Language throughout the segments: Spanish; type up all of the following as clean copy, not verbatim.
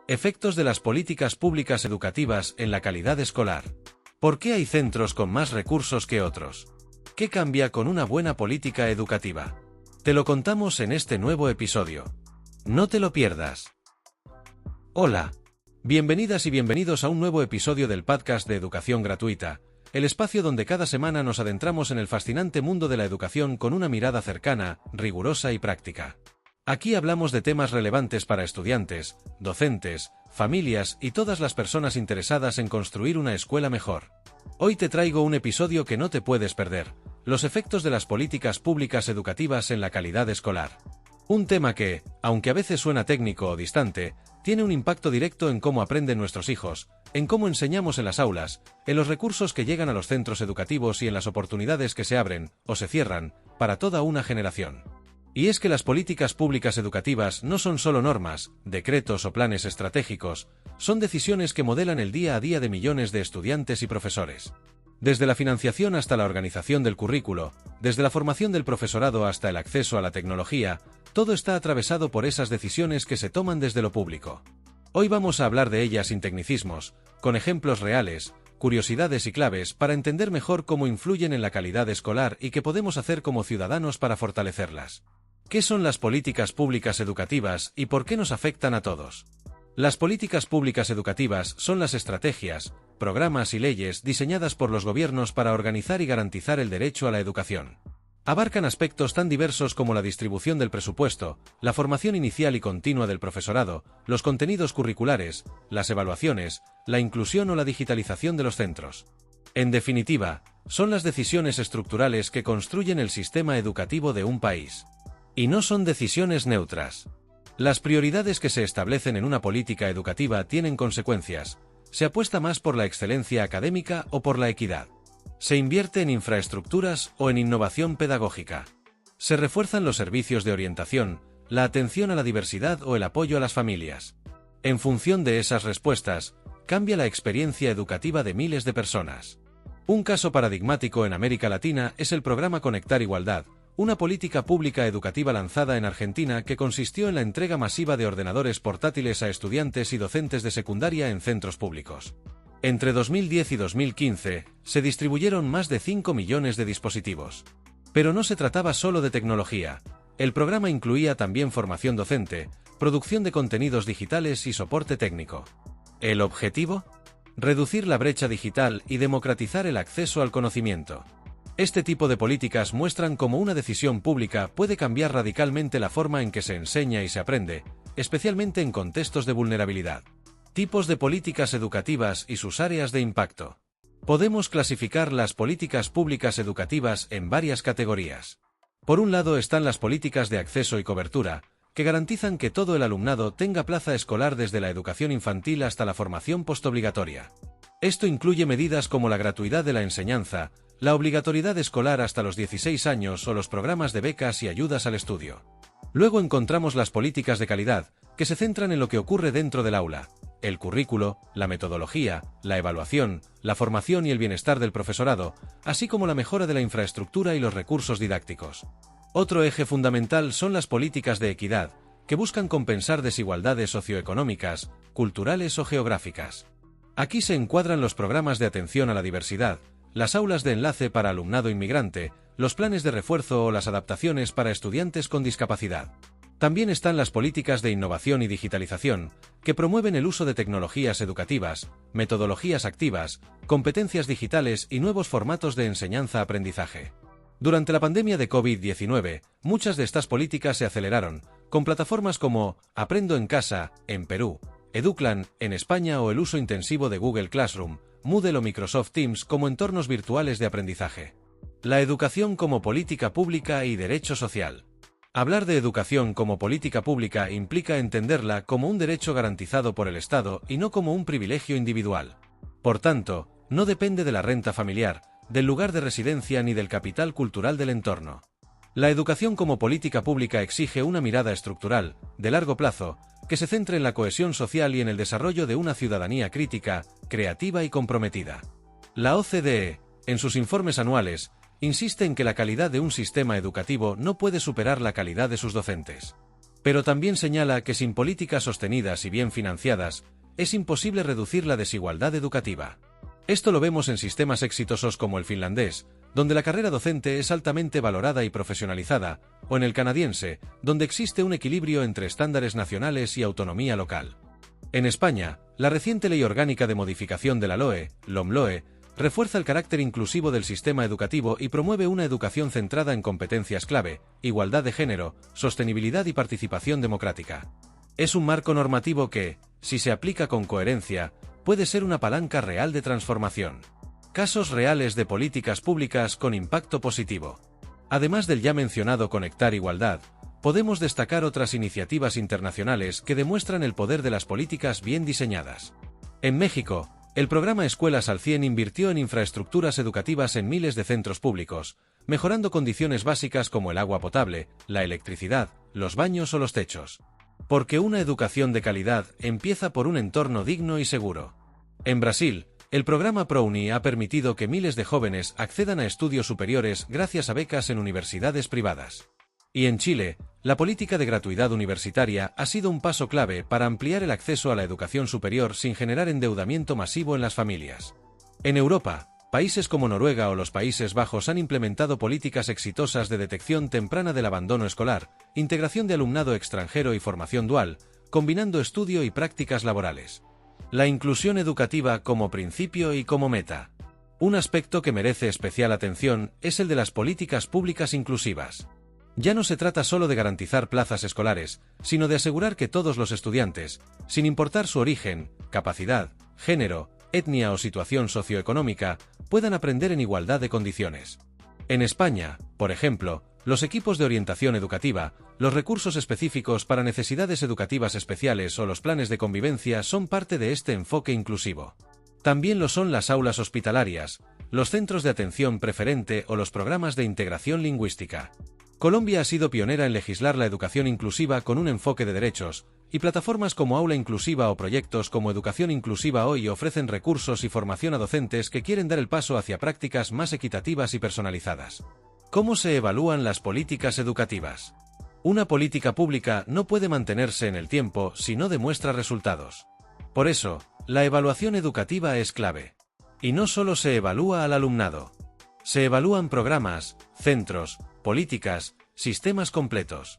Efectos de las políticas públicas educativas en la calidad escolar. ¿Por qué hay centros con más recursos que otros? ¿Qué cambia con una buena política educativa? Te lo contamos en este nuevo episodio. No te lo pierdas. Hola. Bienvenidas y bienvenidos a un nuevo episodio del podcast de Educación Gratuita, el espacio donde cada semana nos adentramos en el fascinante mundo de la educación con una mirada cercana, rigurosa y práctica. Aquí hablamos de temas relevantes para estudiantes, docentes, familias y todas las personas interesadas en construir una escuela mejor. Hoy te traigo un episodio que no te puedes perder: los efectos de las políticas públicas educativas en la calidad escolar. Un tema que, aunque a veces suena técnico o distante, tiene un impacto directo en cómo aprenden nuestros hijos, en cómo enseñamos en las aulas, en los recursos que llegan a los centros educativos y en las oportunidades que se abren, o se cierran, para toda una generación. Y es que las políticas públicas educativas no son solo normas, decretos o planes estratégicos, son decisiones que modelan el día a día de millones de estudiantes y profesores. Desde la financiación hasta la organización del currículo, desde la formación del profesorado hasta el acceso a la tecnología, todo está atravesado por esas decisiones que se toman desde lo público. Hoy vamos a hablar de ellas sin tecnicismos, con ejemplos reales, curiosidades y claves para entender mejor cómo influyen en la calidad escolar y qué podemos hacer como ciudadanos para fortalecerlas. ¿Qué son las políticas públicas educativas y por qué nos afectan a todos? Las políticas públicas educativas son las estrategias, programas y leyes diseñadas por los gobiernos para organizar y garantizar el derecho a la educación. Abarcan aspectos tan diversos como la distribución del presupuesto, la formación inicial y continua del profesorado, los contenidos curriculares, las evaluaciones, la inclusión o la digitalización de los centros. En definitiva, son las decisiones estructurales que construyen el sistema educativo de un país. Y no son decisiones neutras. Las prioridades que se establecen en una política educativa tienen consecuencias. Se apuesta más por la excelencia académica o por la equidad. Se invierte en infraestructuras o en innovación pedagógica. Se refuerzan los servicios de orientación, la atención a la diversidad o el apoyo a las familias. En función de esas respuestas, cambia la experiencia educativa de miles de personas. Un caso paradigmático en América Latina es el programa Conectar Igualdad, una política pública educativa lanzada en Argentina que consistió en la entrega masiva de ordenadores portátiles a estudiantes y docentes de secundaria en centros públicos. Entre 2010 y 2015, se distribuyeron más de 5 millones de dispositivos. Pero no se trataba solo de tecnología. El programa incluía también formación docente, producción de contenidos digitales y soporte técnico. ¿El objetivo? Reducir la brecha digital y democratizar el acceso al conocimiento. Este tipo de políticas muestran cómo una decisión pública puede cambiar radicalmente la forma en que se enseña y se aprende, especialmente en contextos de vulnerabilidad. Tipos de políticas educativas y sus áreas de impacto. Podemos clasificar las políticas públicas educativas en varias categorías. Por un lado están las políticas de acceso y cobertura, que garantizan que todo el alumnado tenga plaza escolar desde la educación infantil hasta la formación postobligatoria. Esto incluye medidas como la gratuidad de la enseñanza, la obligatoriedad escolar hasta los 16 años o los programas de becas y ayudas al estudio. Luego encontramos las políticas de calidad, que se centran en lo que ocurre dentro del aula: el currículo, la metodología, la evaluación, la formación y el bienestar del profesorado, así como la mejora de la infraestructura y los recursos didácticos. Otro eje fundamental son las políticas de equidad, que buscan compensar desigualdades socioeconómicas, culturales o geográficas. Aquí se encuadran los programas de atención a la diversidad, las aulas de enlace para alumnado inmigrante, los planes de refuerzo o las adaptaciones para estudiantes con discapacidad. También están las políticas de innovación y digitalización, que promueven el uso de tecnologías educativas, metodologías activas, competencias digitales y nuevos formatos de enseñanza-aprendizaje. Durante la pandemia de COVID-19, muchas de estas políticas se aceleraron, con plataformas como Aprendo en Casa, en Perú, Educlan, en España, o el uso intensivo de Google Classroom, Moodle o Microsoft Teams como entornos virtuales de aprendizaje. La educación como política pública y derecho social. Hablar de educación como política pública implica entenderla como un derecho garantizado por el Estado y no como un privilegio individual. Por tanto, no depende de la renta familiar, del lugar de residencia ni del capital cultural del entorno. La educación como política pública exige una mirada estructural, de largo plazo, que se centre en la cohesión social y en el desarrollo de una ciudadanía crítica, creativa y comprometida. La OCDE, en sus informes anuales, insiste en que la calidad de un sistema educativo no puede superar la calidad de sus docentes. Pero también señala que sin políticas sostenidas y bien financiadas, es imposible reducir la desigualdad educativa. Esto lo vemos en sistemas exitosos como el finlandés, donde la carrera docente es altamente valorada y profesionalizada, o en el canadiense, donde existe un equilibrio entre estándares nacionales y autonomía local. En España, la reciente Ley Orgánica de Modificación de la LOE, LOMLOE, refuerza el carácter inclusivo del sistema educativo y promueve una educación centrada en competencias clave, igualdad de género, sostenibilidad y participación democrática. Es un marco normativo que, si se aplica con coherencia, puede ser una palanca real de transformación. Casos reales de políticas públicas con impacto positivo. Además del ya mencionado Conectar Igualdad, podemos destacar otras iniciativas internacionales que demuestran el poder de las políticas bien diseñadas. En México, el programa Escuelas al 100 invirtió en infraestructuras educativas en miles de centros públicos, mejorando condiciones básicas como el agua potable, la electricidad, los baños o los techos. Porque una educación de calidad empieza por un entorno digno y seguro. En Brasil, el programa ProUni ha permitido que miles de jóvenes accedan a estudios superiores gracias a becas en universidades privadas. Y en Chile, la política de gratuidad universitaria ha sido un paso clave para ampliar el acceso a la educación superior sin generar endeudamiento masivo en las familias. En Europa, países como Noruega o los Países Bajos han implementado políticas exitosas de detección temprana del abandono escolar, integración de alumnado extranjero y formación dual, combinando estudio y prácticas laborales. La inclusión educativa como principio y como meta. Un aspecto que merece especial atención es el de las políticas públicas inclusivas. Ya no se trata solo de garantizar plazas escolares, sino de asegurar que todos los estudiantes, sin importar su origen, capacidad, género, etnia o situación socioeconómica, puedan aprender en igualdad de condiciones. En España, por ejemplo, los equipos de orientación educativa, los recursos específicos para necesidades educativas especiales o los planes de convivencia son parte de este enfoque inclusivo. También lo son las aulas hospitalarias, los centros de atención preferente o los programas de integración lingüística. Colombia ha sido pionera en legislar la educación inclusiva con un enfoque de derechos, y plataformas como Aula Inclusiva o proyectos como Educación Inclusiva Hoy ofrecen recursos y formación a docentes que quieren dar el paso hacia prácticas más equitativas y personalizadas. ¿Cómo se evalúan las políticas educativas? Una política pública no puede mantenerse en el tiempo si no demuestra resultados. Por eso, la evaluación educativa es clave. Y no solo se evalúa al alumnado. Se evalúan programas, centros, políticas, sistemas completos.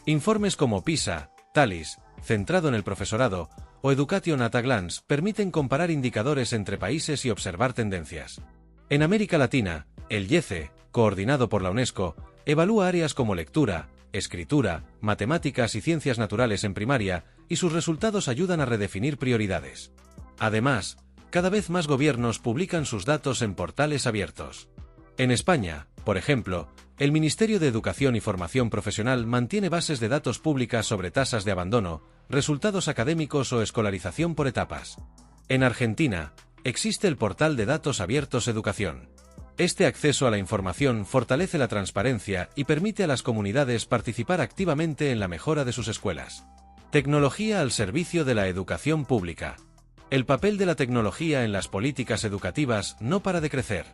Informes como PISA, TALIS, centrado en el profesorado, o Education at a Glance permiten comparar indicadores entre países y observar tendencias. En América Latina, el IECE, coordinado por la UNESCO, evalúa áreas como lectura, escritura, matemáticas y ciencias naturales en primaria, y sus resultados ayudan a redefinir prioridades. Además, cada vez más gobiernos publican sus datos en portales abiertos. En España, por ejemplo, el Ministerio de Educación y Formación Profesional mantiene bases de datos públicas sobre tasas de abandono, resultados académicos o escolarización por etapas. En Argentina, existe el portal de datos abiertos Educación. Este acceso a la información fortalece la transparencia y permite a las comunidades participar activamente en la mejora de sus escuelas. Tecnología al servicio de la educación pública. El papel de la tecnología en las políticas educativas no para de crecer.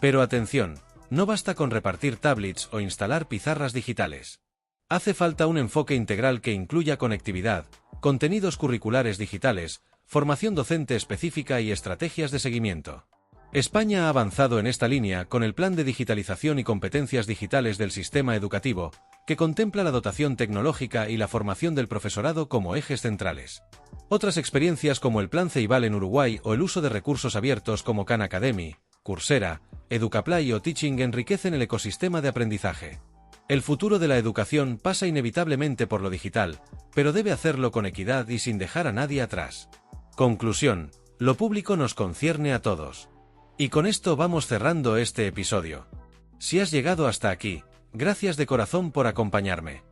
Pero atención, no basta con repartir tablets o instalar pizarras digitales. Hace falta un enfoque integral que incluya conectividad, contenidos curriculares digitales, formación docente específica y estrategias de seguimiento. España ha avanzado en esta línea con el Plan de Digitalización y Competencias Digitales del Sistema Educativo, que contempla la dotación tecnológica y la formación del profesorado como ejes centrales. Otras experiencias como el Plan Ceibal en Uruguay o el uso de recursos abiertos como Khan Academy, Coursera, Educaplay o Teaching enriquecen el ecosistema de aprendizaje. El futuro de la educación pasa inevitablemente por lo digital, pero debe hacerlo con equidad y sin dejar a nadie atrás. Conclusión: lo público nos concierne a todos. Y con esto vamos cerrando este episodio. Si has llegado hasta aquí, gracias de corazón por acompañarme.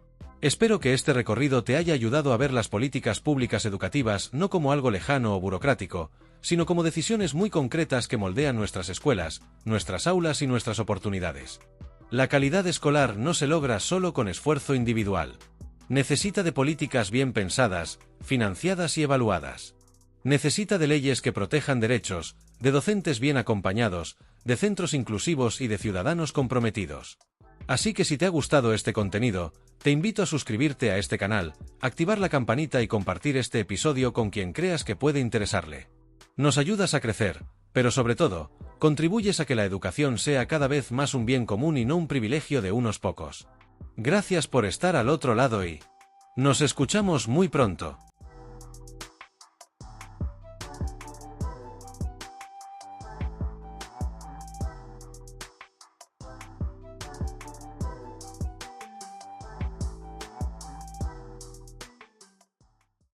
Espero que este recorrido te haya ayudado a ver las políticas públicas educativas no como algo lejano o burocrático, sino como decisiones muy concretas que moldean nuestras escuelas, nuestras aulas y nuestras oportunidades. La calidad escolar no se logra solo con esfuerzo individual. Necesita de políticas bien pensadas, financiadas y evaluadas. Necesita de leyes que protejan derechos, de docentes bien acompañados, de centros inclusivos y de ciudadanos comprometidos. Así que si te ha gustado este contenido, te invito a suscribirte a este canal, activar la campanita y compartir este episodio con quien creas que puede interesarle. Nos ayudas a crecer, pero sobre todo, contribuyes a que la educación sea cada vez más un bien común y no un privilegio de unos pocos. Gracias por estar al otro lado y nos escuchamos muy pronto.